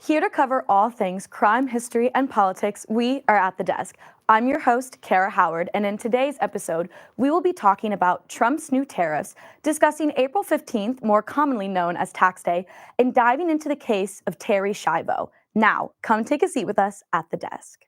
Here to cover all things crime, history, and politics, we are at the desk. I'm your host, Kara Howard, and in today's episode, we will be talking about Trump's new tariffs, discussing April 15th, more commonly known as Tax Day, and diving into the case of Terry Schiavo. Now, come take a seat with us at the desk.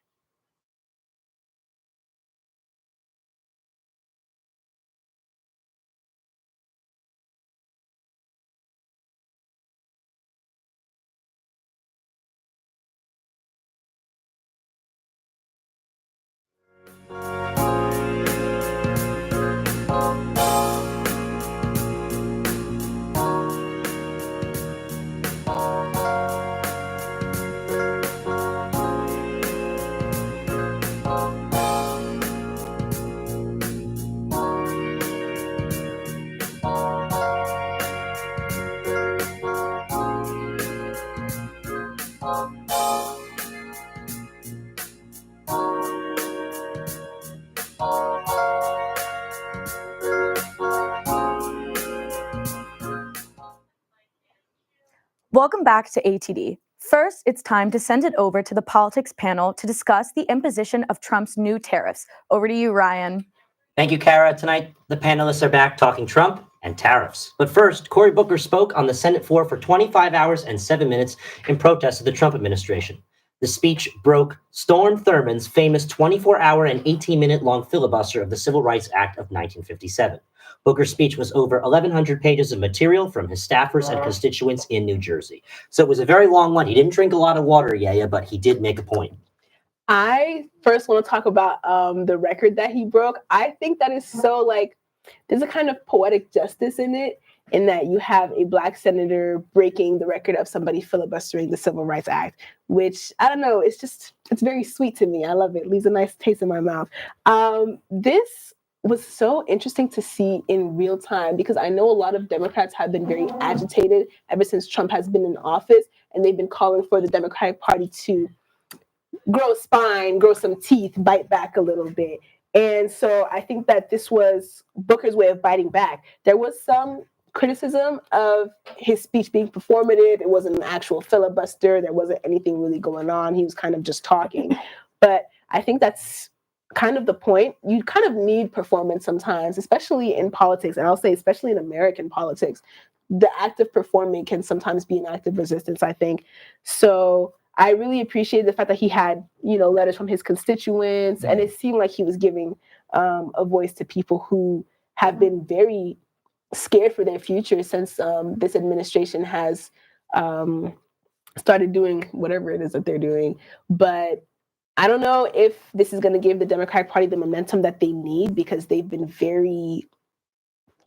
Welcome back to ATD. First, it's time to send it over to the politics panel to discuss the imposition of Trump's new tariffs. Over to you, Ryan. Thank you, Kara. Tonight, the panelists are back talking Trump and tariffs. But first, Cory Booker spoke on the Senate floor for 25 hours and 7 minutes in protest of the Trump administration. The speech broke Storm Thurmond's famous 24-hour and 18-minute-long filibuster of the Civil Rights Act of 1957. Booker's speech was over 1,100 pages of material from his staffers and constituents in New Jersey. So it was a very long one. He didn't drink a lot of water, Yaya, but he did make a point. I first want to talk about the record that he broke. I think that is so, there's a kind of poetic justice in it, in that you have a Black senator breaking the record of somebody filibustering the Civil Rights Act, which, I don't know, it's very sweet to me. I love it. It leaves a nice taste in my mouth. This was so interesting to see in real time, because I know a lot of Democrats have been very agitated ever since Trump has been in office, and they've been calling for the Democratic Party to grow a spine, grow some teeth, bite back a little bit. And so I think that this was Booker's way of biting back. There was some criticism of his speech being performative. It wasn't an actual filibuster. There wasn't anything really going on. He was kind of just talking. But I think that's kind of the point. You kind of need performance sometimes, especially in politics. And I'll say especially in American politics. The act of performing can sometimes be an act of resistance, I think. So I really appreciated the fact that he had, letters from his constituents, and it seemed like he was giving a voice to people who have been very scared for their future since this administration has started doing whatever it is that they're doing. But I don't know if this is going to give the Democratic Party the momentum that they need, because they've been very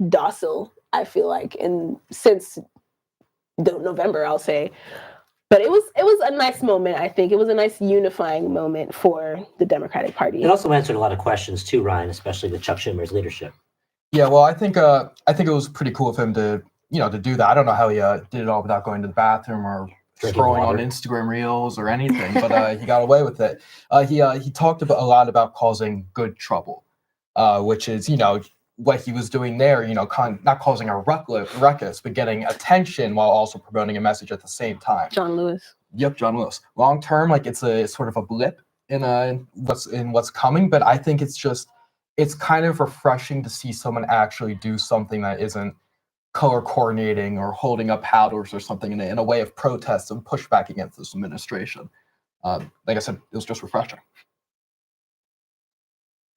docile, I feel like, since November, I'll say. But it was a nice moment, I think. It was a nice unifying moment for the Democratic Party. It also answered a lot of questions too, Ryan, especially with Chuck Schumer's leadership. Yeah, well, I think it was pretty cool of him to do that. I don't know how he did it all without going to the bathroom or scrolling on Instagram Reels or anything, but he got away with it. He talked a lot about causing good trouble, which is what he was doing there. Not causing a ruckus, but getting attention while also promoting a message at the same time. John Lewis. Yep, John Lewis. Long term, it's sort of a blip in what's coming, but I think it's kind of refreshing to see someone actually do something that isn't color coordinating or holding up powders or something in a way of protest and pushback against this administration. Like I said, it was just refreshing.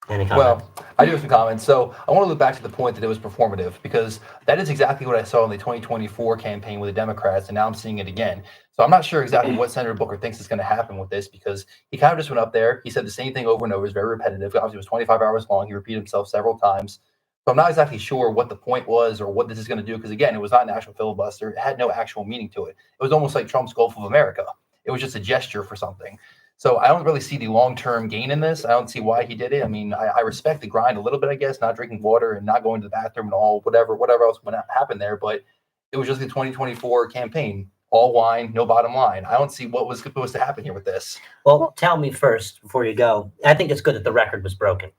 Any comment? Well, I do have some comments. So I want to look back to the point that it was performative, because that is exactly what I saw in the 2024 campaign with the Democrats, and now I'm seeing it again. So I'm not sure exactly what Senator Booker thinks is going to happen with this, because he kind of just went up there. He said the same thing over and over. It's very repetitive. Obviously, it was 25 hours long. He repeated himself several times. So I'm not exactly sure what the point was or what this is going to do, because, again, it was not an actual filibuster. It had no actual meaning to it. It was almost like Trump's Gulf of America. It was just a gesture for something. So I don't really see the long-term gain in this. I don't see why he did it. I mean, I respect the grind a little bit, I guess, not drinking water and not going to the bathroom and all, whatever else would happen there. But it was just the 2024 campaign. All wine, no bottom line. I don't see what was supposed to happen here with this. Well, tell me first before you go. I think it's good that the record was broken.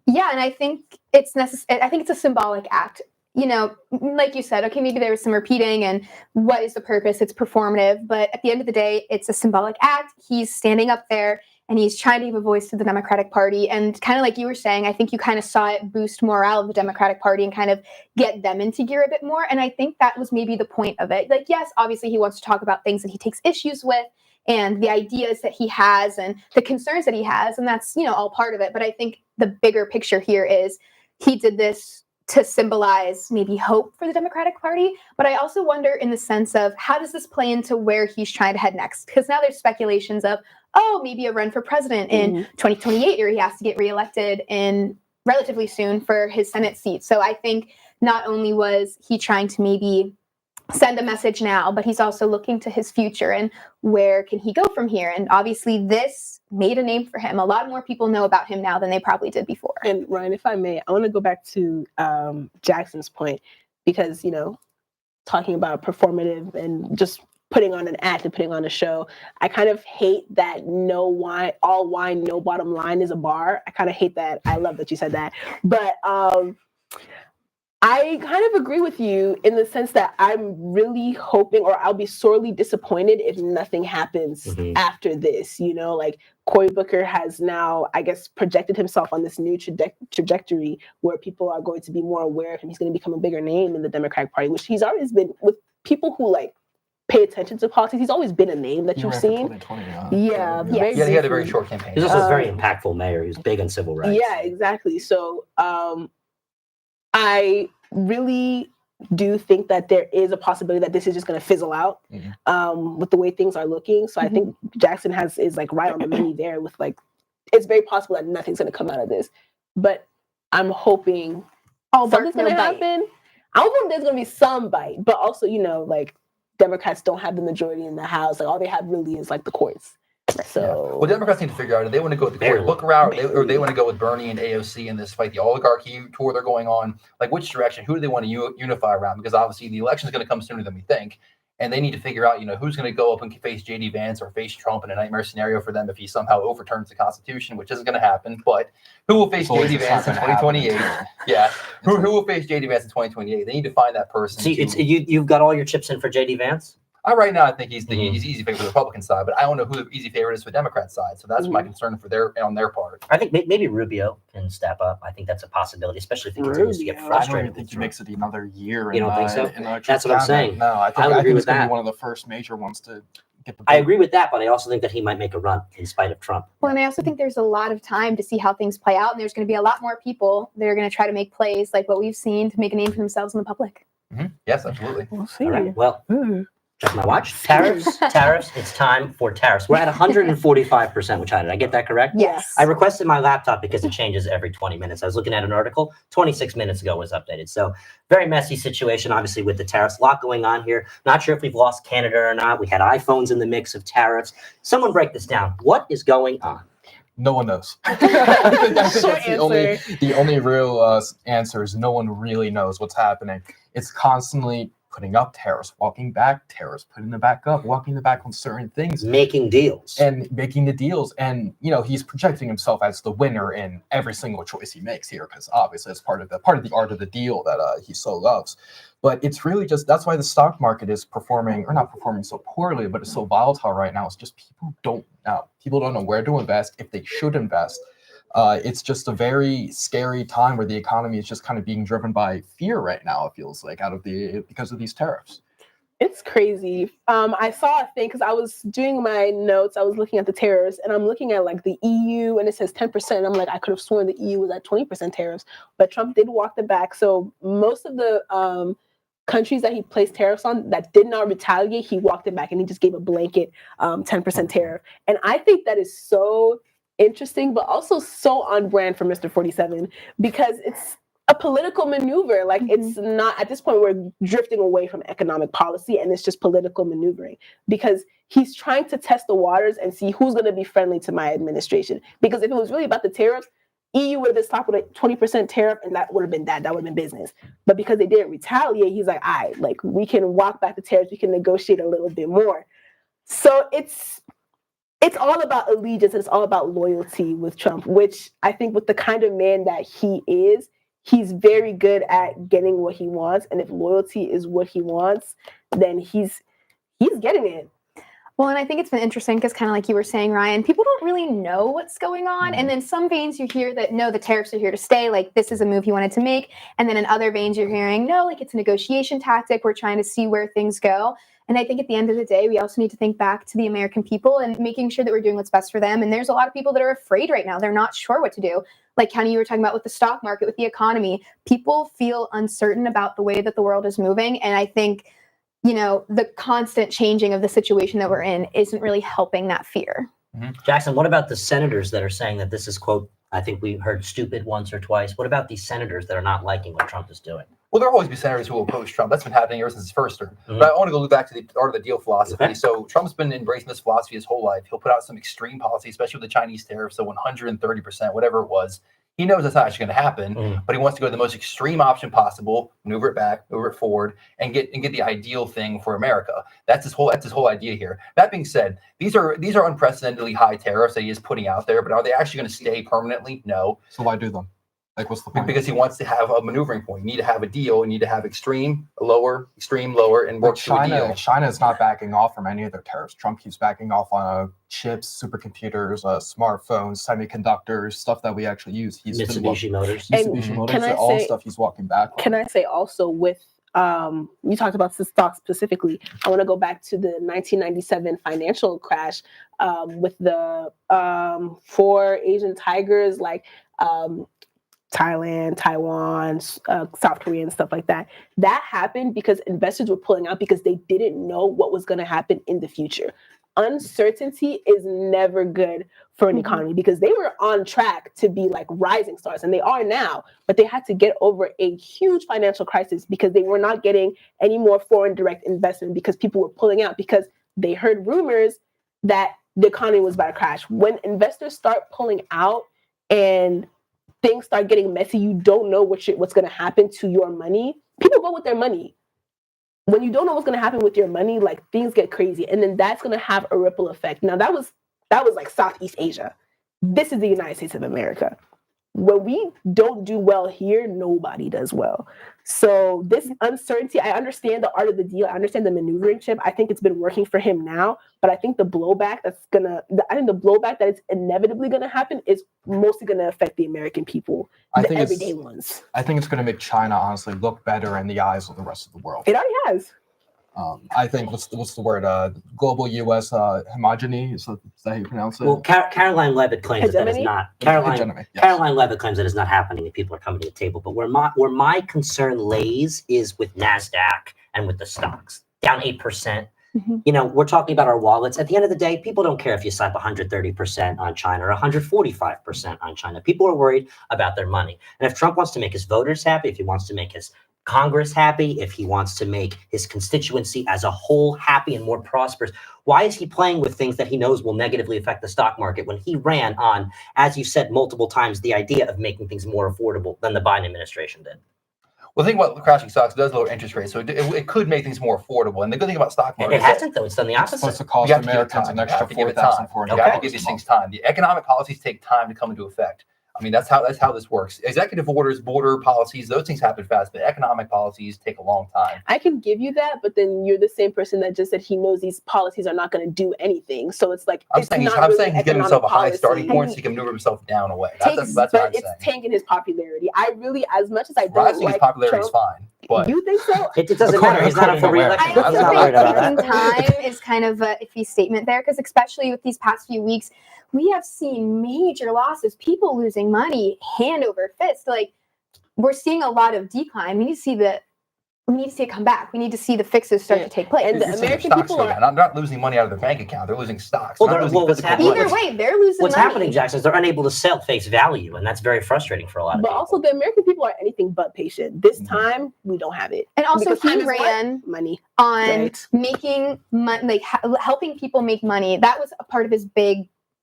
Yeah, and I think it's necessary. I think it's a symbolic act. you know, like you said, okay, maybe there was some repeating and what is the purpose? It's performative. But at the end of the day, it's a symbolic act. He's standing up there and he's trying to give a voice to the Democratic Party. And kind of like you were saying, I think you kind of saw it boost morale of the Democratic Party and kind of get them into gear a bit more. And I think that was maybe the point of it. Like, yes, obviously he wants to talk about things that he takes issues with and the ideas that he has and the concerns that he has. And that's, you know, all part of it. But I think the bigger picture here is he did this to symbolize maybe hope for the Democratic Party. But I also wonder in the sense of how does this play into where he's trying to head next? Because now there's speculations of, oh, maybe a run for president in 2028, or he has to get reelected in relatively soon for his Senate seat. So I think not only was he trying to maybe send a message now, but he's also looking to his future and where can he go from here? And obviously this made a name for him. A lot more people know about him now than they probably did before. And Ryan, if I may, I want to go back to Jackson's point, because, you know, talking about performative and just putting on an act and putting on a show, I kind of hate that all wine, no bottom line is a bar. I kind of hate that. I love that you said that. But I kind of agree with you in the sense that I'm really hoping, or I'll be sorely disappointed if nothing happens after this. You know, like Cory Booker has now, I guess, projected himself on this new trajectory where people are going to be more aware of him. He's going to become a bigger name in the Democratic Party, which he's always been with people who like pay attention to politics. He's always been a name that you've seen. Yeah, he had a very short campaign. He's also a very impactful mayor. He was big on civil rights. Yeah, exactly. So I really do think that there is a possibility that this is just going to fizzle out with the way things are looking. So I think Jackson is like right on the money there with like, it's very possible that nothing's going to come out of this. But I'm hoping something's going to happen. I'm hoping there's going to be some bite, but also, you know, like Democrats don't have the majority in the House. Like all they have really is like the courts. So, well, Democrats need to figure out if they want to go with the Cory Booker route, or they want to go with Bernie and AOC in this fight, the oligarchy tour they're going on. Like, which direction? Who do they want to unify around? Because obviously the election is going to come sooner than we think, and they need to figure out, you know, who's going to go up and face JD Vance or face Trump in a nightmare scenario for them if he somehow overturns the Constitution, which isn't going to happen. But who will face JD Vance in 2028? Yeah, who will face JD Vance in 2028? They need to find that person. See, you've got all your chips in for JD Vance. Right now, I think he's easy favorite for the Republican side, but I don't know who the easy favorite is for the Democrat side. So that's my concern on their part. I think maybe Rubio can step up. I think that's a possibility, especially if he continues to get frustrated. I don't even think he makes it another year. You don't think so? That's what I'm saying. No, I think it's going to be one of the first major ones to get the. I agree with that, but I also think that he might make a run in spite of Trump. Well, and I also think there's a lot of time to see how things play out, and there's going to be a lot more people that are going to try to make plays like what we've seen to make a name for themselves in the public. Yes, absolutely. We'll see. All right. Well. Check my watch. Tariffs. It's time for tariffs. We're at 145%, which did I get that correct? Yes. I requested my laptop because it changes every 20 minutes. I was looking at an article 26 minutes ago was updated. So very messy situation, obviously, with the tariffs. A lot going on here. Not sure if we've lost Canada or not. We had iPhones in the mix of tariffs. Someone break this down. What is going on? No one knows. I think that's the only real answer is no one really knows what's happening. It's constantly putting up tariffs, walking back tariffs, putting them back up, walking them back on certain things, making deals, and making the deals. And you know, he's projecting himself as the winner in every single choice he makes here, because obviously it's part of the art of the deal that he so loves. But it's really just that's why the stock market is not performing so poorly, but it's so volatile right now. It's just people don't know where to invest, if they should invest. It's just a very scary time where the economy is just kind of being driven by fear right now. It feels like because of these tariffs. It's crazy. I saw a thing because I was doing my notes. I was looking at the tariffs, and I'm looking at like the EU, and it says 10%. I'm like, I could have sworn the EU was at 20% tariffs, but Trump did walk them back. So most of the countries that he placed tariffs on that did not retaliate, he walked it back, and he just gave a blanket 10% tariff. And I think that is so interesting, but also so on brand for Mr. 47, because it's a political maneuver. Like it's not, at this point, we're drifting away from economic policy, and it's just political maneuvering, because he's trying to test the waters and see who's going to be friendly to my administration. Because if it was really about the tariffs, EU would have been stopped with a 20% tariff, and that would have been that would have been business. But because they didn't retaliate, he's like, all right, like we can walk back the tariffs, we can negotiate a little bit more. So it's all about allegiance, and it's all about loyalty with Trump, which I think with the kind of man that he is, he's very good at getting what he wants, and if loyalty is what he wants, then he's getting it. Well, and I think it's been interesting because kind of like you were saying, Ryan, people don't really know what's going on. And then some veins you hear that, no, the tariffs are here to stay. Like, this is a move he wanted to make. And then in other veins you're hearing, no, like it's a negotiation tactic. We're trying to see where things go. And I think at the end of the day, we also need to think back to the American people and making sure that we're doing what's best for them. And there's a lot of people that are afraid right now. They're not sure what to do. Like, Kenny, you were talking about with the stock market, with the economy. People feel uncertain about the way that the world is moving. And I think, the constant changing of the situation that we're in isn't really helping that fear. Jackson, what about the senators that are saying that this is, quote, I think we heard stupid once or twice. What about these senators that are not liking what Trump is doing? Well, there'll always be senators who will oppose Trump. That's been happening ever since his first term. But I want to go back to the art of the deal philosophy. Okay. So Trump's been embracing this philosophy his whole life. He'll put out some extreme policy, especially with the Chinese tariffs, so 130%, whatever it was. He knows that's not actually going to happen, but he wants to go to the most extreme option possible, maneuver it back, move it forward, and get the ideal thing for America. That's his whole idea here. That being said, these are unprecedentedly high tariffs that he is putting out there, but are they actually going to stay permanently? No. So why do them? Like, what's the point? Because he wants to have a maneuvering point. You need to have a deal. You need to have extreme, lower, and work to a deal. China is not backing off from any of their tariffs. Trump keeps backing off on chips, supercomputers, smartphones, semiconductors, stuff that we actually use. He's Mitsubishi Motors. Mitsubishi Motors, can I all say- stuff he's walking back on. Can I say also with you talked about the stock specifically. I want to go back to the 1997 financial crash with the 4 Asian tigers like Thailand, Taiwan, South Korea, and stuff like that. That happened because investors were pulling out because they didn't know what was going to happen in the future. Uncertainty is never good for an economy because they were on track to be like rising stars, and they are now, but they had to get over a huge financial crisis because they were not getting any more foreign direct investment because people were pulling out because they heard rumors that the economy was about to crash. When investors start pulling out and things start getting messy, you don't know what's going to happen to your money. People go with their money. When you don't know what's going to happen with your money, like things get crazy, and then that's going to have a ripple effect. Now that was like Southeast Asia. This is the United States of America. When we don't do well here, nobody does well. So this uncertainty, I understand the art of the deal. I understand the maneuvering chip. I think it's been working for him now, but I think the blowback that is inevitably gonna happen is mostly gonna affect the American people, the everyday ones. I think it's going to make China honestly look better in the eyes of the rest of the world. It already has. I think what's the word? Global U.S. Homogeny is that how you pronounce it? Well, Caroline Levitt claims that is Hegemony? not. Hegemony, yes. Caroline Levitt claims that is not happening and people are coming to the table. But where my concern lays is with NASDAQ and with the stocks down 8%. You know, we're talking about our wallets. At the end of the day, people don't care if you slap 130% on China or 145% on China. People are worried about their money. And if Trump wants to make his voters happy, if he wants to make his Congress happy, if he wants to make his constituency as a whole happy and more prosperous, why is he playing with things that he knows will negatively affect the stock market when he ran on, as you said multiple times, the idea of making things more affordable than the Biden administration did? Well, the thing about crashing stocks, it does lower interest rates, so it could make things more affordable. And the good thing about stock market It hasn't, though. It's done the It's supposed opposite. to cost you have to give it Americans time. an extra You have to give it time. $4,400. You have to give these things time. The economic policies take time to come into effect. I mean, that's how this works. Executive orders, border policies, those things happen fast, but economic policies take a long time. I can give you that, but then you're the same person that just said he knows these policies are not going to do anything. So it's like I'm saying he's giving himself a high starting point so he can maneuver himself down a way. That's what I'm saying. It's tanking his popularity. I really, as much as I don't Rising his like popularity is Trump, fine, but you think so? It doesn't matter. He's not up for re-election. I He's also not think worried about taking that. time is kind of a iffy statement there, because especially with these past few weeks, we have seen major losses, people losing money hand over fist. Like, we're seeing a lot of decline. We need to see it come back. We need to see the fixes start to take place. And the You're seeing American stocks people go are down. Not losing money out of their bank account. They're losing stocks. Well, They're not losing what's physical happening- goods. Either way, they're losing What's money. happening, Jackson, is they're unable to sell face value, and that's very frustrating for a lot of But people. also, the American people are anything but patient. This time, we don't have it. And also, Because time he is what? ran Money. on Right. making money, like helping people make money. That was a part of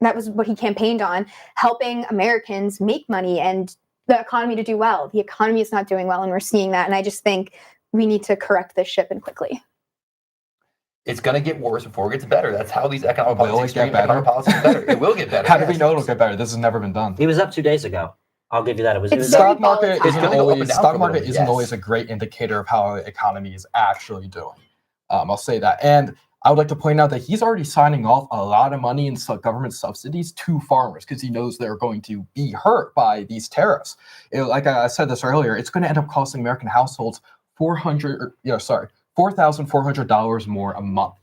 that was what he campaigned on, helping Americans make money and the economy to do well. The economy is not doing well, and we're seeing that. And I just think we need to correct this ship and quickly. It's going to get worse before it gets better. That's how these economic Will it policies get better? Economic policies get better. It will get better. How do we yes. know it'll get better? This has never been done. He was up 2 days ago. I'll give you that. It was It's it The was- very stock market volatile. isn't It's gonna go up and always down stock for a market little bit, isn't yes. always a great indicator of how an economy is actually doing. I'll say that. And I would like to point out that he's already signing off a lot of money in government subsidies to farmers because he knows they're going to be hurt by these tariffs. Like I said this earlier, it's going to end up costing American households $4,400 more a month.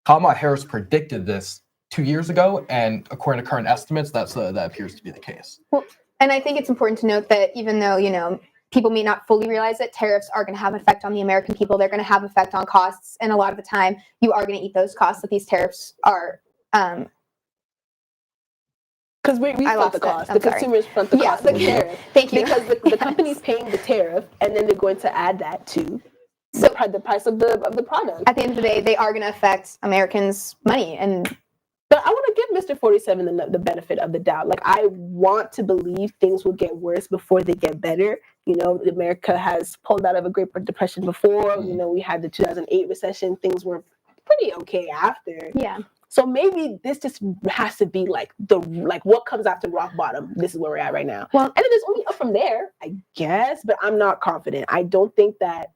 Kamala Harris predicted this 2 years ago, and according to current estimates, that appears to be the case. And I think it's important to note that even though, people may not fully realize that tariffs are going to have an effect on the American people, they're going to have an effect on costs. And a lot of the time, you are going to eat those costs that these tariffs are. Because we I front lost the it. cost. I'm The sorry. consumers front the Yeah, cost of the tariff. Thank you. Because the company's paying the tariff, and then they're going to add that to So- the price of the product. At the end of the day, they are going to affect Americans' money. And But I want to give Mr. 47 the benefit of the doubt. Like, I want to believe things will get worse before they get better. America has pulled out of a Great Depression before. We had the 2008 recession. Things were pretty okay after. yeah, So maybe this just has to be like what comes after rock bottom. This is where we're at right now. Well- And then there's only up from there, I guess. But I'm not confident. I don't think that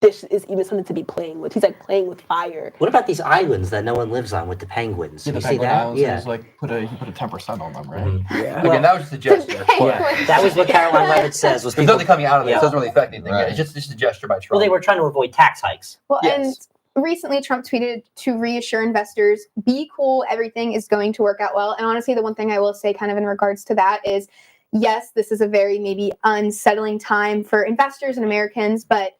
this is even something to be playing with. He's like playing with fire. What about these islands that no one lives on with the penguins? Yeah, you the see Penguin that? Islands, Yeah. he put a 10% on them, right? Mhm. Yeah. Again, that was just a gesture. but Yeah, that was what Caroline Levitt says. Was There's people, nothing coming out of it. Yeah. It doesn't really affect anything. Right. It's just a gesture by Trump. well, they were trying to avoid tax hikes. well, Yes. and recently Trump tweeted to reassure investors, be cool, everything is going to work out well. And honestly, the one thing I will say kind of in regards to that is, yes, this is a very maybe unsettling time for investors and Americans, but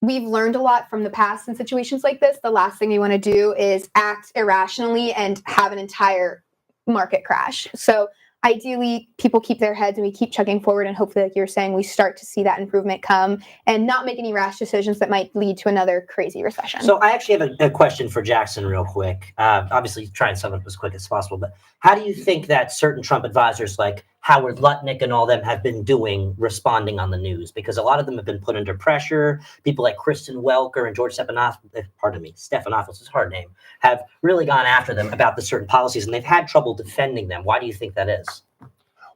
we've learned a lot from the past in situations like this. The last thing we want to do is act irrationally and have an entire market crash. So ideally, people keep their heads and we keep chugging forward, and hopefully, like you were saying, we start to see that improvement come and not make any rash decisions that might lead to another crazy recession. So I actually have a question for Jackson real quick. Obviously, try and sum it up as quick as possible, but how do you think that certain Trump advisors like Howard Lutnick and all them have been doing responding on the news? Because a lot of them have been put under pressure. People like Kristen Welker and George Stephanopoulos, his hard name, have really gone after them about the certain policies, and they've had trouble defending them. Why do you think that is?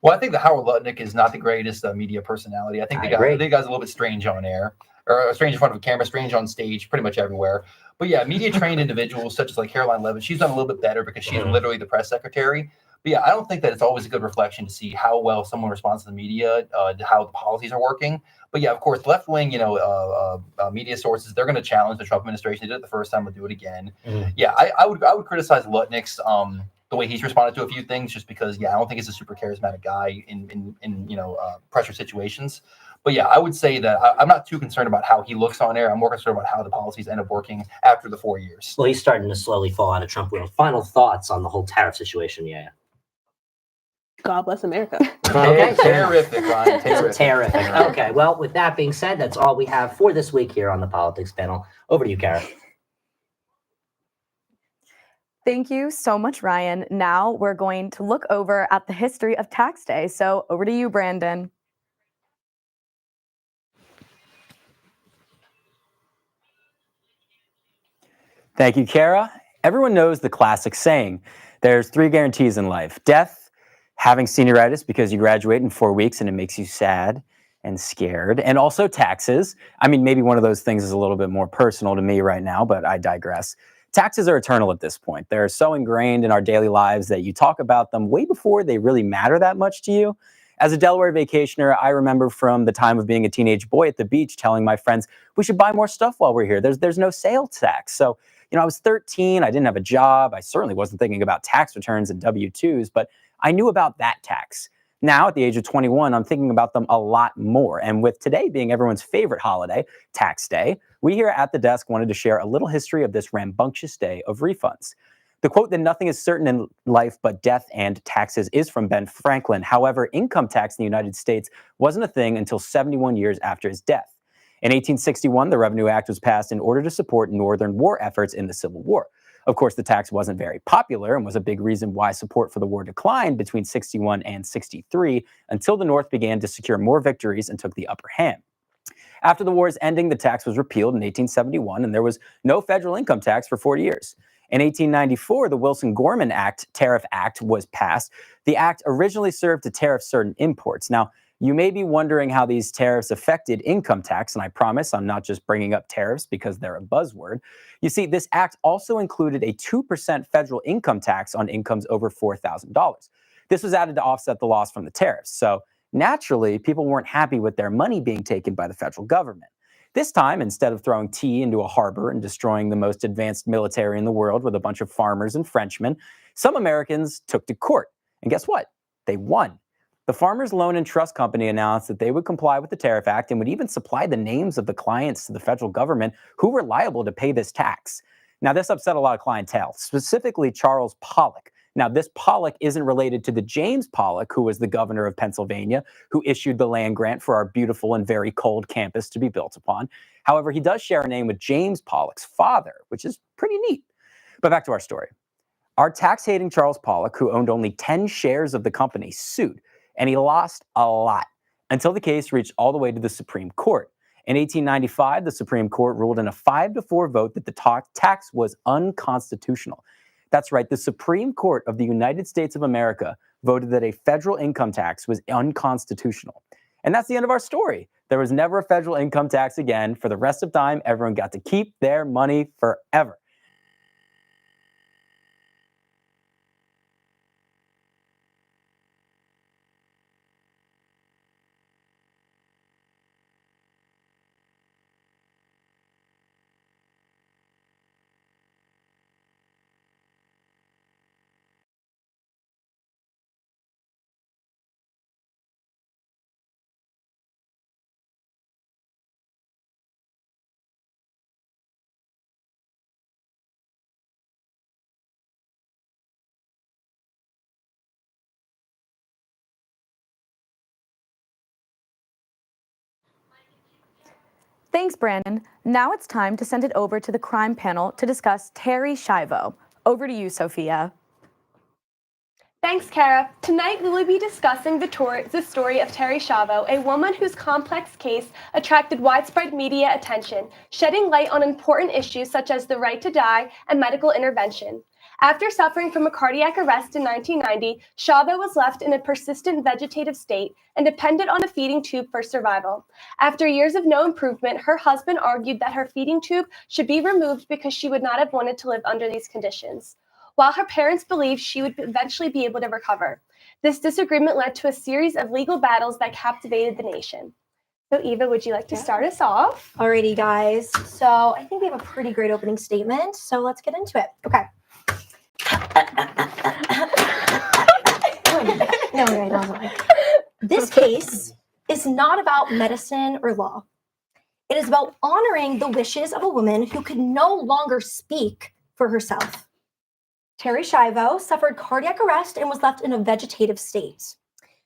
Well, I think that Howard Lutnick is not the greatest media personality. I think I agree. the guy's a little bit strange on air, or strange in front of a camera, strange on stage, pretty much everywhere. But yeah, media trained individuals such as like Caroline Levitt, she's done a little bit better because she's literally the press secretary. But yeah, I don't think that it's always a good reflection to see how well someone responds to the media, how the policies are working. But yeah, of course, left wing, media sources, they're going to challenge the Trump administration. They did it the first time, they'll do it again. Mhm. Yeah, I would criticize Lutnick's the way he's responded to a few things, just because I don't think he's a super charismatic guy in pressure situations. But yeah, I would say that I'm not too concerned about how he looks on air. I'm more concerned about how the policies end up working after the 4 years. Well, he's starting to slowly fall out of Trump world. Final thoughts on the whole tariff situation? Yeah. God bless America. Okay. Terrific, Ryan. Terrific. Okay. Well, with that being said, that's all we have for this week here on the Politics Panel. Over to you, Kara. Thank you so much, Ryan. Now we're going to look over at the history of tax day. So over to you, Brandon. Thank you, Kara. Everyone knows the classic saying, there's 3 guarantees in life: death, having senioritis because you graduate in 4 weeks and it makes you sad and scared, and also taxes. I mean, maybe one of those things is a little bit more personal to me right now, but I digress. Taxes are eternal at this point. They're so ingrained in our daily lives that you talk about them way before they really matter that much to you. As a Delaware vacationer, I remember from the time of being a teenage boy at the beach telling my friends, we should buy more stuff while we're here. There's no sales tax. So, I was 13, I didn't have a job. I certainly wasn't thinking about tax returns and W-2s, but I knew about that tax. Now, at the age of 21, I'm thinking about them a lot more. And with today being everyone's favorite holiday, Tax Day, we here at the desk wanted to share a little history of this rambunctious day of refunds. The quote that nothing is certain in life but death and taxes is from Ben Franklin. However, income tax in the United States wasn't a thing until 71 years after his death. In 1861, the Revenue Act was passed in order to support Northern war efforts in the Civil War. Of course, the tax wasn't very popular and was a big reason why support for the war declined between 61 and 63 until the North began to secure more victories and took the upper hand. After the war's ending, the tax was repealed in 1871, and there was no federal income tax for 40 years. In 1894, the Wilson-Gorman Tariff Act was passed. The act originally served to tariff certain imports. Now, you may be wondering how these tariffs affected income tax, and I promise I'm not just bringing up tariffs because they're a buzzword. You see, this act also included a 2% federal income tax on incomes over $4,000. This was added to offset the loss from the tariffs. So naturally, people weren't happy with their money being taken by the federal government. This time, instead of throwing tea into a harbor and destroying the most advanced military in the world with a bunch of farmers and Frenchmen, some Americans took to court. And guess what? They won. The Farmers Loan and Trust Company announced that they would comply with the Tariff Act and would even supply the names of the clients to the federal government who were liable to pay this tax. Now, this upset a lot of clientele, specifically Charles Pollock. Now, this Pollock isn't related to the James Pollock, who was the governor of Pennsylvania, who issued the land grant for our beautiful and very cold campus to be built upon. However, he does share a name with James Pollock's father, which is pretty neat. But back to our story. Our tax-hating Charles Pollock, who owned only 10 shares of the company, sued, and he lost a lot until the case reached all the way to the Supreme Court. In 1895, the Supreme Court ruled in a 5-4 vote that the tax was unconstitutional. That's right, the Supreme Court of the United States of America voted that a federal income tax was unconstitutional. And that's the end of our story. There was never a federal income tax again. For the rest of time, everyone got to keep their money forever. Thanks, Brandon. Now it's time to send it over to the crime panel to discuss Terri Schiavo. Over to you, Sophia. Thanks, Kara. Tonight we will be discussing the story of Terri Schiavo, a woman whose complex case attracted widespread media attention, shedding light on important issues such as the right to die and medical intervention. After suffering from a cardiac arrest in 1990, Schiavo was left in a persistent vegetative state and dependent on a feeding tube for survival. After years of no improvement, her husband argued that her feeding tube should be removed because she would not have wanted to live under these conditions, while her parents believed she would eventually be able to recover. This disagreement led to a series of legal battles that captivated the nation. So Eva, would you like to start us off? Alrighty, guys. So I think we have a pretty great opening statement. So let's get into it. Okay. No, it doesn't. This case is not about medicine or law. It is about honoring the wishes of a woman who could no longer speak for herself. Terri Schiavo suffered cardiac arrest and was left in a vegetative state.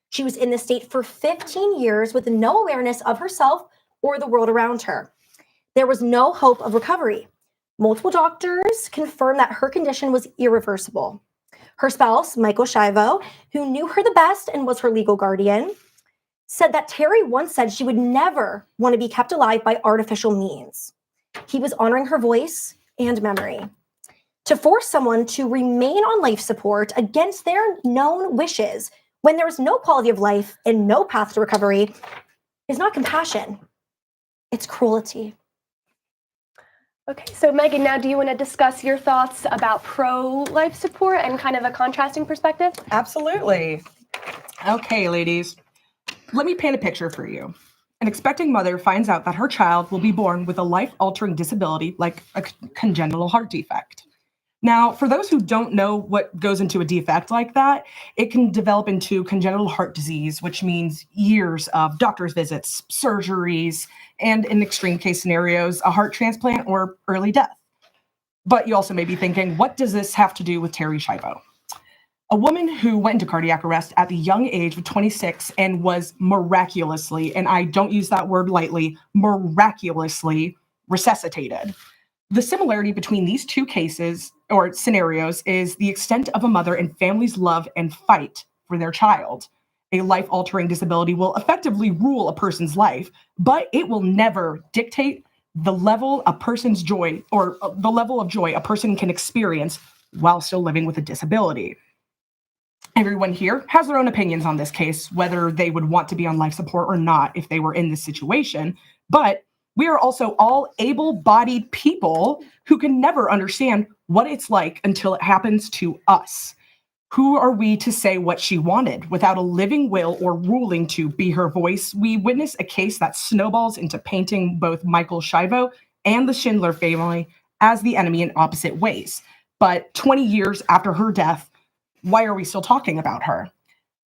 She was in this state for 15 years with no awareness of herself or the world around her. There was no hope of recovery. Multiple doctors confirmed that her condition was irreversible. Her spouse, Michael Schiavo, who knew her the best and was her legal guardian, said that Terri once said she would never want to be kept alive by artificial means. He was honoring her voice and memory. To force someone to remain on life support against their known wishes when there is no quality of life and no path to recovery is not compassion. It's cruelty. Okay, so Megan, now do you want to discuss your thoughts about pro-life support and kind of a contrasting perspective? Absolutely. Okay, ladies, let me paint a picture for you. An expecting mother finds out that her child will be born with a life-altering disability like a congenital heart defect. Now, for those who don't know what goes into a defect like that, it can develop into congenital heart disease, which means years of doctor's visits, surgeries, and in extreme case scenarios, a heart transplant or early death. But you also may be thinking, what does this have to do with Terri Schiavo? A woman who went into cardiac arrest at the young age of 26 and was miraculously, and I don't use that word lightly, miraculously resuscitated. The similarity between these two cases or scenarios is the extent of a mother and family's love and fight for their child. A life-altering disability will effectively rule a person's life, but it will never dictate the level a person's joy or the level of joy a person can experience while still living with a disability. Everyone here has their own opinions on this case, whether they would want to be on life support or not if they were in this situation. But we are also all able-bodied people who can never understand what it's like until it happens to us. Who are we to say what she wanted without a living will or ruling to be her voice? We witness a case that snowballs into painting both Michael Schiavo and the Schindler family as the enemy in opposite ways. But 20 years after her death, why are we still talking about her?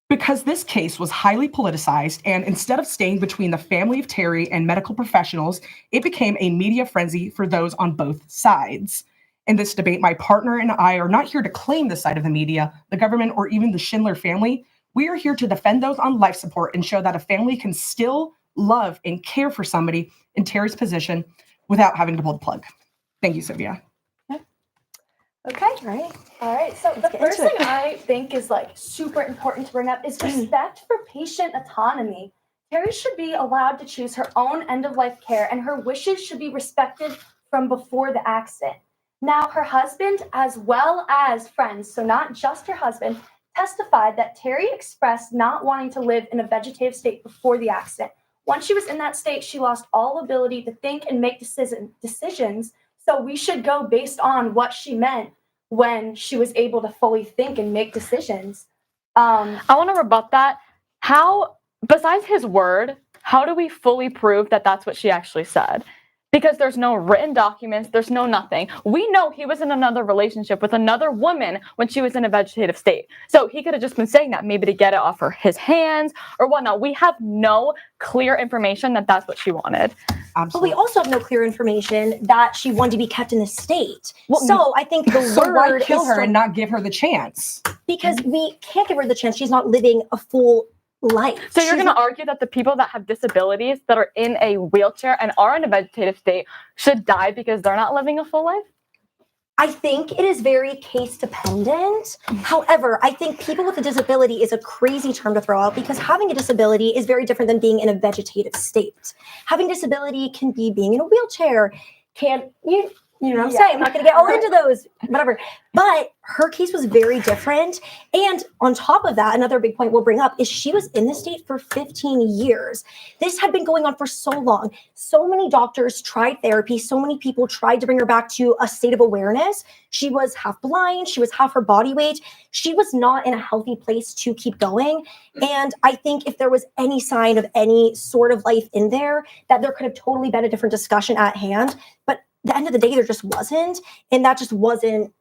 Because this case was highly politicized, and instead of staying between the family of Terry and medical professionals, it became a media frenzy for those on both sides. In this debate, my partner and I are not here to claim the side of the media, the government, or even the Schindler family. We are here to defend those on life support and show that a family can still love and care for somebody in Terry's position without having to pull the plug. Thank you, Sylvia. Okay. All right. So the first thing I think is like super important to bring up is respect for patient autonomy. Terry should be allowed to choose her own end-of-life care, and her wishes should be respected from before the accident. Now, her husband, as well as friends, so not just her husband, testified that Terry expressed not wanting to live in a vegetative state before the accident. Once she was in that state, she lost all ability to think and make decisions. So we should go based on what she meant when she was able to fully think and make decisions. I want to rebut that. How, besides his word, how do we fully prove that that's what she actually said? Because there's no written documents, there's no nothing. We know he was in another relationship with another woman when she was in a vegetative state. So he could have just been saying that maybe to get it off his hands or whatnot. We have no clear information that that's what she wanted. Absolutely. But we also have no clear information that she wanted to be kept in the state. Well, so I think the so why word kill her and not give her the chance? Because we can't give her the chance. She's not living a full life. So you're going to argue that the people that have disabilities that are in a wheelchair and are in a vegetative state should die because they're not living a full life? I think it is very case dependent. However, I think people with a disability is a crazy term to throw out because having a disability is very different than being in a vegetative state. Having disability can be being in a wheelchair, you know what I'm saying? I'm not going to get all into those, whatever. But her case was very different. And on top of that, another big point we'll bring up is she was in the state for 15 years. This had been going on for so long. So many doctors tried therapy. So many people tried to bring her back to a state of awareness. She was half blind. She was half her body weight. She was not in a healthy place to keep going. And I think if there was any sign of any sort of life in there, that there could have totally been a different discussion at hand. But the end of the day, there just wasn't, and that just wasn't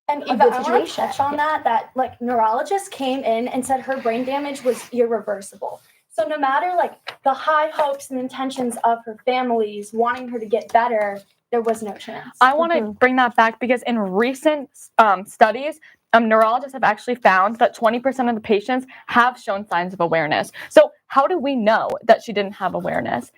and Eva, I want to touch on that like neurologists came in and said her brain damage was irreversible. So no matter like the high hopes and intentions of her families wanting her to get better, there was no chance. I want to bring that back because in recent studies, neurologists have actually found that 20% of the patients have shown signs of awareness. So how do we know that she didn't have awareness?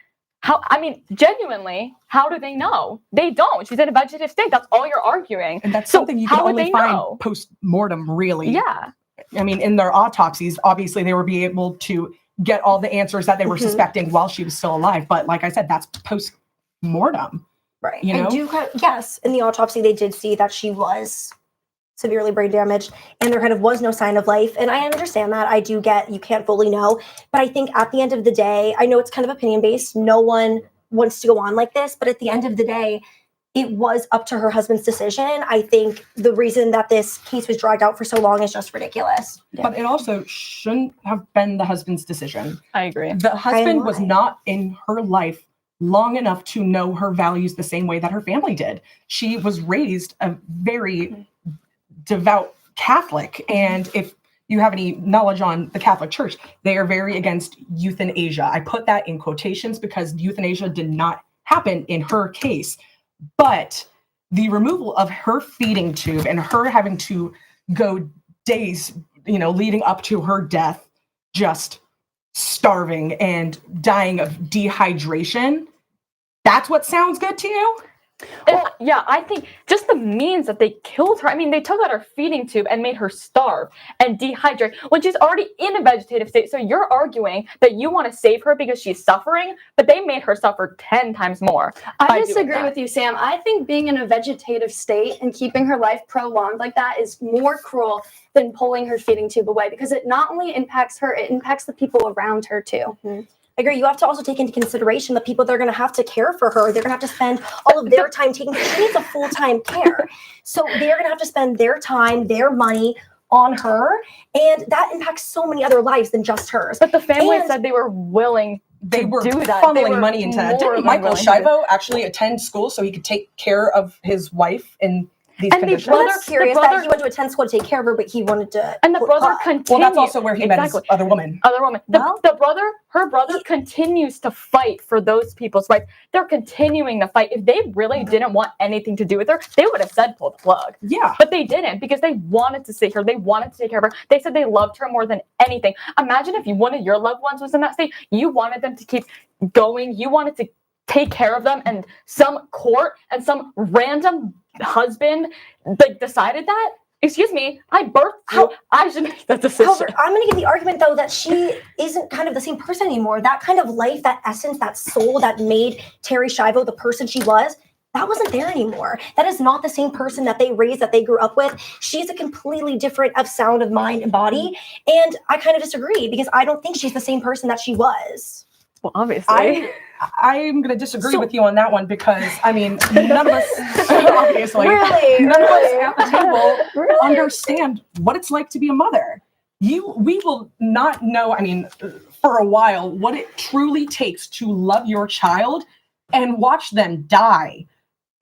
Genuinely, how do they know? They don't. She's in a vegetative state. That's all you're arguing. And that's something you can only find post-mortem, really. Yeah. I mean, in their autopsies, obviously they were be able to get all the answers that they were suspecting while she was still alive. But like I said, that's post-mortem. Right. You know? Yes, in the autopsy, they did see that she was severely brain damaged and there kind of was no sign of life. And I understand that. I do get you can't fully know. But I think at the end of the day, I know it's kind of opinion based. No one wants to go on like this. But at the end of the day, it was up to her husband's decision. I think the reason that this case was dragged out for so long is just ridiculous. But it also shouldn't have been the husband's decision. I agree. The husband was not in her life long enough to know her values the same way that her family did. She was raised a very devout Catholic. And if you have any knowledge on the Catholic Church, they are very against euthanasia. I put that in quotations because euthanasia did not happen in her case. But the removal of her feeding tube and her having to go days, leading up to her death, just starving and dying of dehydration, that's what sounds good to you? Yeah, I think just the means that they killed her. I mean, they took out her feeding tube and made her starve and dehydrate when she's already in a vegetative state. So you're arguing that you want to save her because she's suffering, but they made her suffer 10 times more. I disagree with you, Sam. I think being in a vegetative state and keeping her life prolonged like that is more cruel than pulling her feeding tube away, because it not only impacts her, it impacts the people around her too. I agree. You have to also take into consideration the people that are going to have to care for her. They're going to have to spend all of their time taking care. She needs a full-time care. So they're going to have to spend their time, their money on her. And that impacts so many other lives than just hers. But the family said they were willing They were do that. funneling money into that. more Didn't than Michael willing to. Shivo actually attend school so he could take care of his wife in these And the conditions? brother- Well, that's curious the brother- that he went to attend school to take care of her, but he wanted to. And the brother Well, continued. Well, that's also where he met his other woman. Other woman. Well, Her brother continues to fight for those people's rights. They're continuing to fight. If they really didn't want anything to do with her, they would have said pull the plug. Yeah. But they didn't, because they wanted to save her. They wanted to take care of her. They said they loved her more than anything. Imagine if one of your loved ones was in that state. You wanted them to keep going. You wanted to take care of them, and some court and some random husband decided that. Excuse me, I birthed you. I should make that decision. However, I'm going to give the argument, though, that she isn't kind of the same person anymore. That kind of life, that essence, that soul that made Terry Schiavo the person she was, that wasn't there anymore. That is not the same person that they raised, that they grew up with. She's a completely different of sound of mind and body. And I kind of disagree, because I don't think she's the same person that she was. Well, obviously. I'm going to disagree with you on that one, because, I mean, none of us, obviously, Really? none of us at the table Really? understand what it's like to be a mother. We will not know, I mean, for a while, what it truly takes to love your child and watch them die.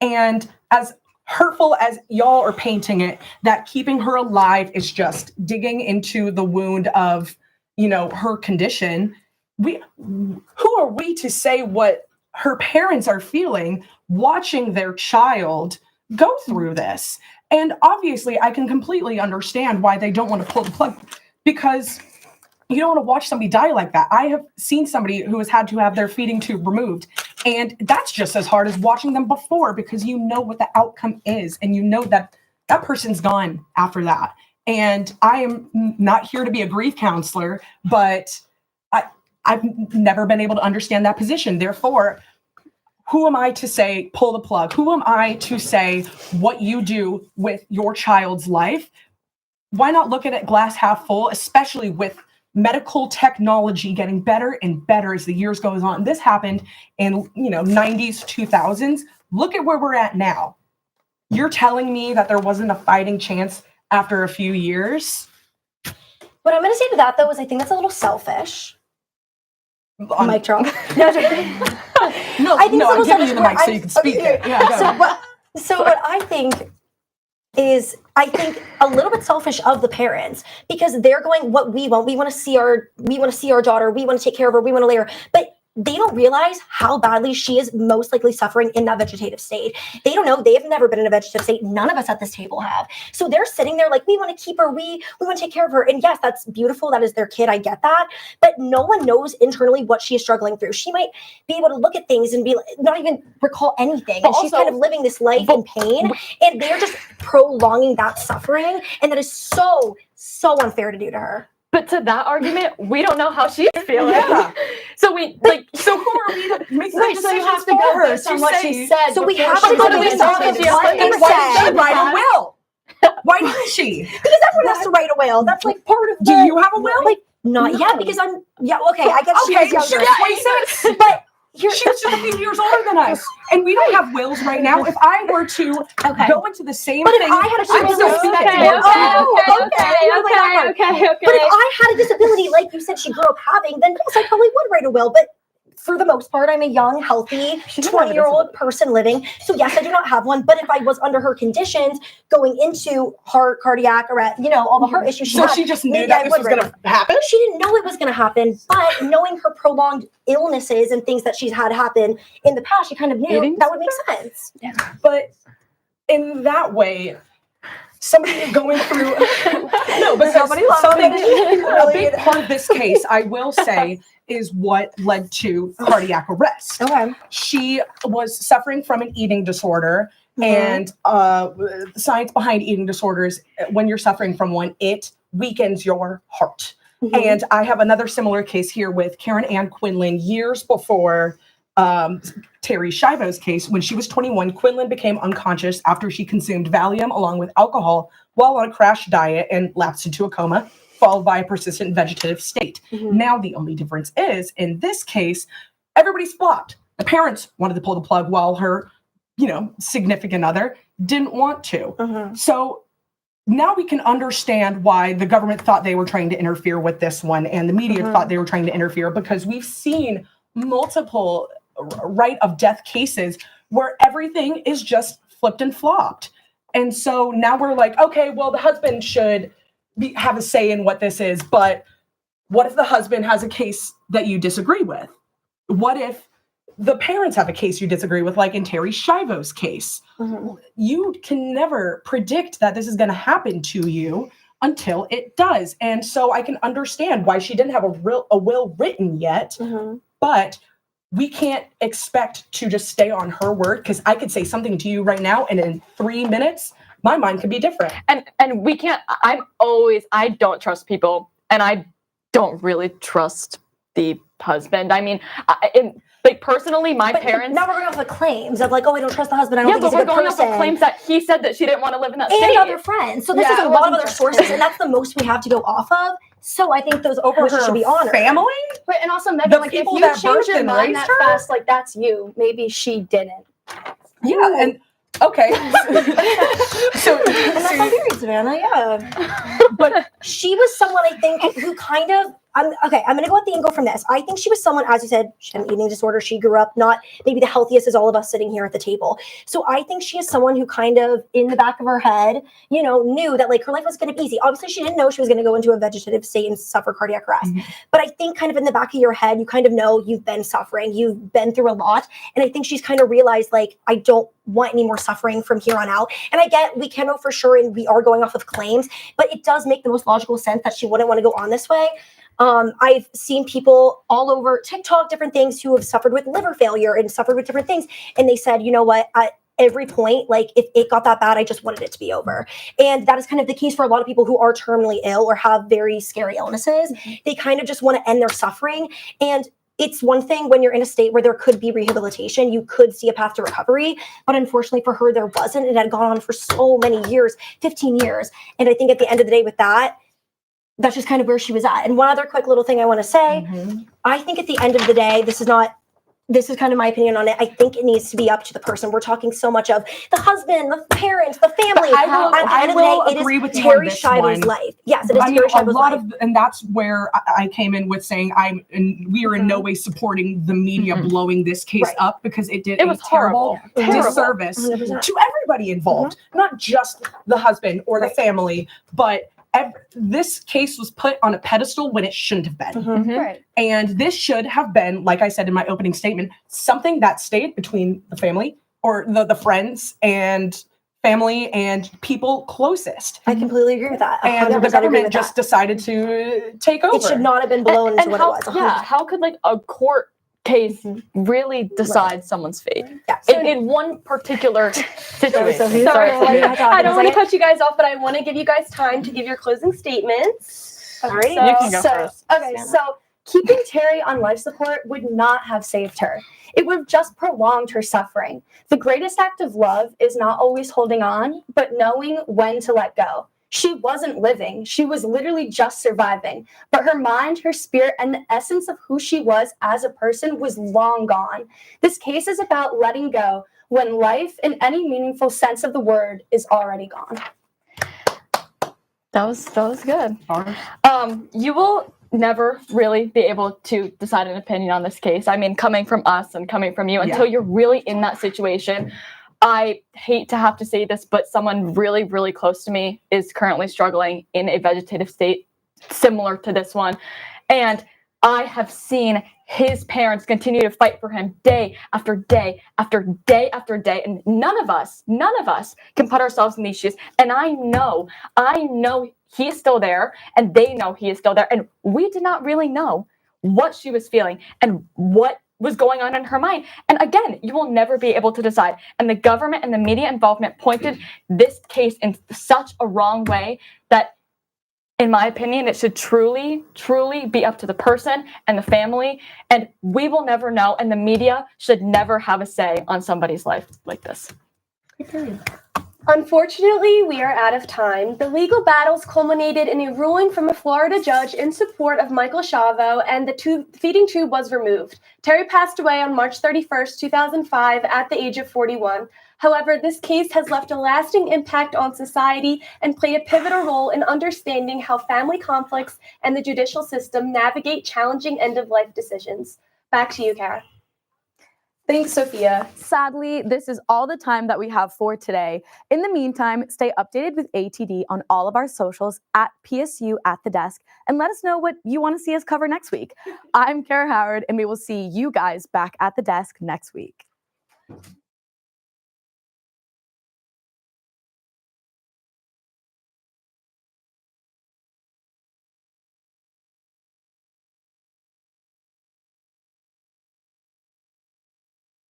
And as hurtful as y'all are painting it, that keeping her alive is just digging into the wound of, her condition. Who are we to say what her parents are feeling watching their child go through this? And obviously, I can completely understand why they don't want to pull the plug, because you don't want to watch somebody die like that. I have seen somebody who has had to have their feeding tube removed, and that's just as hard as watching them before, because you know what the outcome is, and you know that that person's gone after that. And I am not here to be a grief counselor, but I've never been able to understand that position. Therefore, who am I to say, pull the plug? Who am I to say what you do with your child's life? Why not look at it glass half full, especially with medical technology getting better and better as the years goes on? This happened in, 90s, 2000s. Look at where we're at now. You're telling me that there wasn't a fighting chance after a few years? What I'm going to say to that, though, is I think that's a little selfish. Mic drop. No, I think I'm it's giving you the mic so I'm- you can speak okay, it. Yeah, go. So what I think is, I think a little bit selfish of the parents, because they're going, what we want. We want to see our daughter. We want to take care of her. We want to lay her. But they don't realize how badly she is most likely suffering in that vegetative state. They don't know. They have never been in a vegetative state. None of us at this table have. So they're sitting there like, we want to keep her. We want to take care of her. And yes, that's beautiful. That is their kid. I get that. But no one knows internally what she is struggling through. She might be able to look at things and be not even recall anything. But And she's kind of living this life in pain. And they're just prolonging that suffering. And that is so, so unfair to do to her. But to that argument, we don't know how she's feeling. Yeah. So who are we to make Right, the so you decisions have to for go her? based on what she said. So we before have she to go went to into this vegetative argument. state. Why did she write a will? Why didn't she? Because everyone has to write a will. That's like part of Do you have a will? Like, not yet, because I guess she Okay, was she younger. was 26. But She was just a few years older than us, and we don't have wills right now. If I were to go into the same But if thing, I had a I'm still disability, speaking. But if I had a disability, like you said, she grew up having, then yes, I probably would write a will. But for the most part, I'm a young, healthy, 20-year-old person living. So yes, I do not have one. But if I was under her conditions, going into heart, cardiac, or all the heart issues she So had, she just knew maybe that I this would was write going to it. happen? She didn't know it was going to happen, but knowing her prolonged illnesses and things that she's had happen in the past, she kind of knew that would make sense. But in that way, somebody going through no, but Somebody loves something, it. a big part of this case, I will say, is what led to cardiac arrest. Okay. She was suffering from an eating disorder, and the science behind eating disorders, when you're suffering from one, it weakens your heart. And I have another similar case here with Karen Ann Quinlan years before Terry Schiavo's case. When she was 21, Quinlan became unconscious after she consumed Valium along with alcohol while on a crash diet and lapsed into a coma, followed by a persistent vegetative state. Now, the only difference is, in this case, everybody's flopped. The parents wanted to pull the plug while her, significant other didn't want to. So now we can understand why the government thought they were trying to interfere with this one and the media thought they were trying to interfere, because we've seen multiple right of death cases where everything is just flipped and flopped. And so now we're like, okay, well, the husband should have a say in what this is, but what if the husband has a case that you disagree with? What if the parents have a case you disagree with, like in Terry Schiavo's case? You can never predict that this is going to happen to you until it does. And so I can understand why she didn't have a will written yet, but we can't expect to just stay on her word, because I could say something to you right now, and in 3 minutes, my mind could be different. And we can't, I don't trust people, and I don't really trust the husband. I mean, personally, my parents. Now we're going off the claims of like, oh, I don't trust the husband. I don't think he's a good person. Yeah, but we're going off the claims that he said that she didn't want to live in that state. And other friends. So this is a lot of other sources, and that's the most we have to go off of. So I think those wishes should be honored. Family? Right, and also, Megan, like, if you change your mind that fast, like, that's you. Maybe she didn't. Yeah, and okay. And that's my theory, Savannah, yeah. But she was someone, I think, who kind of, I'm going to go at the angle from this. I think she was someone, as you said, she had an eating disorder. She grew up not maybe the healthiest as all of us sitting here at the table. So I think she is someone who kind of, in the back of her head, knew that like her life was going to be easy. Obviously, she didn't know she was going to go into a vegetative state and suffer cardiac arrest. But I think kind of in the back of your head, you kind of know you've been suffering. You've been through a lot. And I think she's kind of realized, like, I don't want any more suffering from here on out. And I get, we can know for sure, and we are going off of claims, but it does make the most logical sense that she wouldn't want to go on this way. I've seen people all over TikTok, different things, who have suffered with liver failure and suffered with different things. And they said, you know what, at every point, like if it got that bad, I just wanted it to be over. And that is kind of the case for a lot of people who are terminally ill or have very scary illnesses. They kind of just want to end their suffering. And it's one thing when you're in a state where there could be rehabilitation, you could see a path to recovery. But unfortunately for her, there wasn't. It had gone on for so many years, 15 years. And I think at the end of the day with that, that's just kind of where she was at. And one other quick little thing I want to say, I think at the end of the day, this is kind of my opinion on it. I think it needs to be up to the person. We're talking so much of the husband, the parents, the family. I will agree with you Terry on this Schiavo's one. life. Yes, it is Terry Schiavo's life. And that's where I came in with saying we are in no way supporting the media blowing this case up, because it did a terrible disservice to everybody involved, not just the husband or the family, but this case was put on a pedestal when it shouldn't have been. And this should have been, like I said in my opening statement, something that stayed between the family or the friends and family and people closest. I completely agree with that. And the government just decided to take over. It should not have been blown into what it was. Yeah, how could like a court case really decide someone's fate in one particular situation? Sorry, I don't want to cut you guys off, but I want to give you guys time to give your closing statements. All right, you can go first. Okay, so keeping Terry on life support would not have saved her. It would have just prolonged her suffering. The greatest act of love is not always holding on, but knowing when to let go. She wasn't living. She was literally just surviving. But her mind, her spirit, and the essence of who she was as a person was long gone. This case is about letting go when life, in any meaningful sense of the word, is already gone. That was good. You will never really be able to decide an opinion on this case. I mean, coming from us and coming from you, until you're really in that situation. I hate to have to say this, but someone really, really close to me is currently struggling in a vegetative state similar to this one. And I have seen his parents continue to fight for him day after day after day after day. And none of us can put ourselves in these shoes. And I know he is still there, and they know he is still there. And we did not really know what she was feeling and what was going on in her mind. And again, you will never be able to decide. And the government and the media involvement pointed this case in such a wrong way that, in my opinion, it should truly, truly be up to the person and the family. And we will never know. And the media should never have a say on somebody's life like this. Unfortunately, we are out of time. The legal battles culminated in a ruling from a Florida judge in support of Michael Chavo, and the feeding tube was removed. Terry passed away on March 31st, 2005, at the age of 41. However, this case has left a lasting impact on society and played a pivotal role in understanding how family conflicts and the judicial system navigate challenging end-of-life decisions. Back to you, Kara. Thanks, Sophia. Sadly, this is all the time that we have for today. In the meantime, stay updated with ATD on all of our socials at PSU at the desk, and let us know what you want to see us cover next week. I'm Kara Howard, and we will see you guys back at the desk next week.